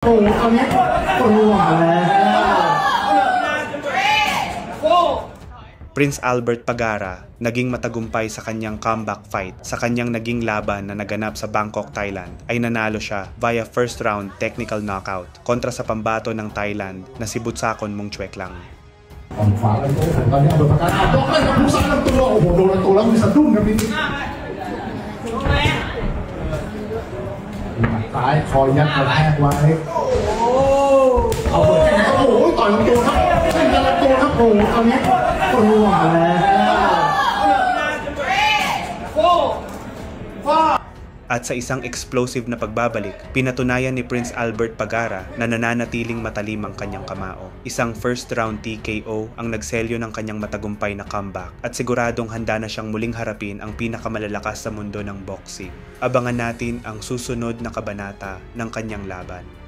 โอ้ตอนนี้ปวดหัวแล้ว Prince Albert Pagara naging matagumpay sa kanyang comeback fight sa kanyang naging laban na naganap sa Bangkok, Thailand ay nanalo siya via first round technical knockout kontra sa pambato ng Thailand na si Butsakon Mongchwek lang. ฝั่งขวาเลยผมตอนนี้เปิดประกาศบล็อกเลยครับผู้สร้างลำตัวโอ้โหโดนลำตัวแล้วมีสะดุ้งครับนี่ซ้ายคอยยัดกระแทกไว้เอาเปิดแข้งโอ้โหต่อยลำตัวครับแข้งลำตัวครับโอ้โหตอนนี้ปวดหัวแล้ว At sa isang explosive na pagbabalik, pinatunayan ni Prince Albert Pagara na nananatiling matalim ang kanyang kamao. Isang first round TKO ang nagselyo ng kanyang matagumpay na comeback at siguradong handa na siyang muling harapin ang pinakamalalakas sa mundo ng boxing. Abangan natin ang susunod na kabanata ng kanyang laban.